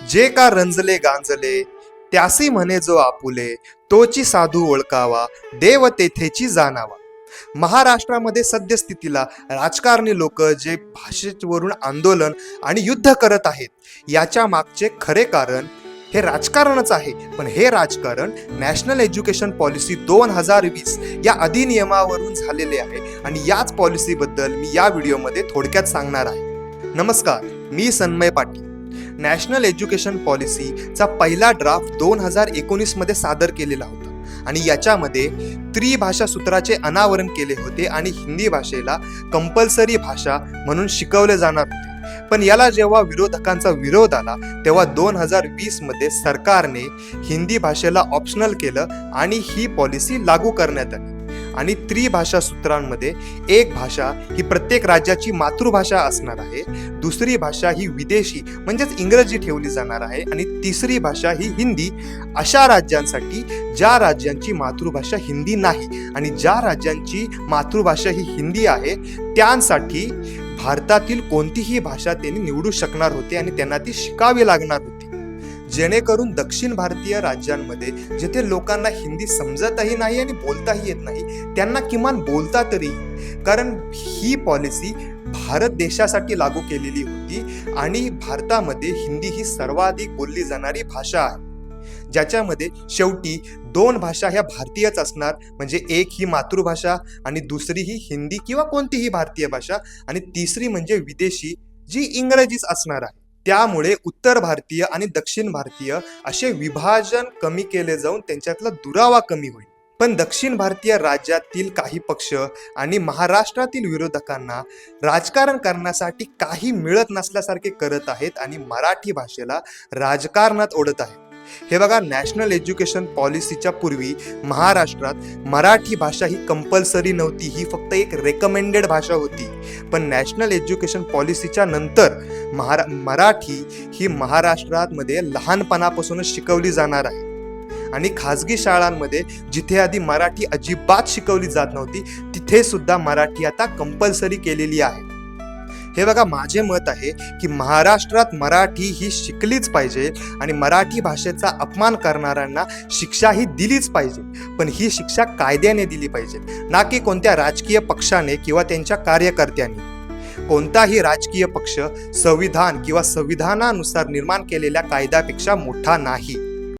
जे का रंजले गांजले त्यासी म्हणे जो आपुले, तोची साधू ओळखावा देव तेथेची जाणावा. महाराष्ट्रामध्ये सद्यस्थितीला राजकारणी लोक जे भाषेवरून आंदोलन आणि युद्ध करत आहेत याच्या मागचे खरे कारण हे राजकारणच आहे. पण हे राजकारण नॅशनल एज्युकेशन पॉलिसी 2020 या अधिनियमावरून झालेले आहे आणि याच पॉलिसीबद्दल मी या व्हिडिओमध्ये थोडक्यात सांगणार आहे. नमस्कार, मी सन्मय पाटील. नॅशनल एज्युकेशन पॉलिसीचा पहिला ड्राफ्ट 2019 मध्ये सादर केलेला होता आणि याच्यामध्ये त्रिभाषा सूत्राचे अनावरण केले होते आणि हिंदी भाषेला कंपल्सरी भाषा म्हणून शिकवले जाणार होते. पण याला जेव्हा विरोधकांचा विरोध आला तेव्हा 2020 मध्ये सरकारने हिंदी भाषेला ऑप्शनल केलं आणि ही पॉलिसी लागू करण्यात आली. आणि त्रिभाषा सूत्रांमध्ये एक भाषा ही प्रत्येक राज्याची मातृभाषा असणार आहे, दुसरी भाषा ही विदेशी म्हणजेच इंग्रजी ठेवली जाणार आहे आणि तिसरी भाषा ही हिंदी अशा राज्यांसाठी ज्या राज्यांची मातृभाषा हिंदी नाही आणि ज्या राज्यांची मातृभाषा ही हिंदी आहे त्यांसाठी भारतातील कोणतीही भाषा त्यांनी निवडू शकणार होते आणि त्यांना ती शिकावी लागणार होती. जेणेकरून दक्षिण भारतीय राज्यांमध्ये जिथे लोकांना हिंदी समजतही नाही आणि बोलताही येत नाही त्यांना किमान बोलता तरी, कारण ही पॉलिसी भारत देशासाठी लागू केलेली होती आणि भारतामध्ये हिंदी ही सर्वाधिक बोलली जाणारी भाषा आहे, ज्याच्यामध्ये शेवटी दोन भाषा ह्या भारतीयच असणार, म्हणजे एक ही मातृभाषा आणि दुसरी ही हिंदी किंवा कोणतीही भारतीय भाषा आणि तिसरी म्हणजे विदेशी जी इंग्रजीच असणार आहे. त्यामुळे उत्तर भारतीय आणि दक्षिण भारतीय असे विभाजन कमी केले जाऊन त्यांच्यातला दुरावा कमी होईल. पण दक्षिण भारतीय राज्यातील काही पक्ष आणि महाराष्ट्रातील विरोधकांना राजकारण करण्यासाठी काही मिळत नसल्यासारखे करत आहेत आणि मराठी भाषेला राजकारणात ओढत आहेत. हे बघा, नॅशनल एज्युकेशन पॉलिसीच्या पूर्वी महाराष्ट्रात मराठी भाषा ही कंपल्सरी नव्हती, ही फक्त एक रेकमेंडेड भाषा होती. पण नॅशनल एज्युकेशन पॉलिसीच्या नंतर मराठी ही महाराष्ट्रामध्ये लहानपणापासूनच शिकवली जाणार आहे आणि खाजगी शाळांमध्ये जिथे आधी मराठी अजिबात शिकवली जात नव्हती तिथे सुद्धा मराठी आता कंपल्सरी केलेली आहे. हे बघा, माझे मत आहे की महाराष्ट्रात मराठी ही शिकलीच पाहिजे आणि मराठी भाषेचा अपमान करणाऱ्यांना शिक्षा ही दिलीच पाहिजे, पण ही शिक्षा कायद्याने दिली पाहिजे, ना की कोणत्या राजकीय पक्षाने किंवा त्यांच्या कार्यकर्त्यांनी. कोणताही राजकीय पक्ष संविधान किंवा संविधानानुसार निर्माण केलेल्या कायद्यापेक्षा मोठा नाही.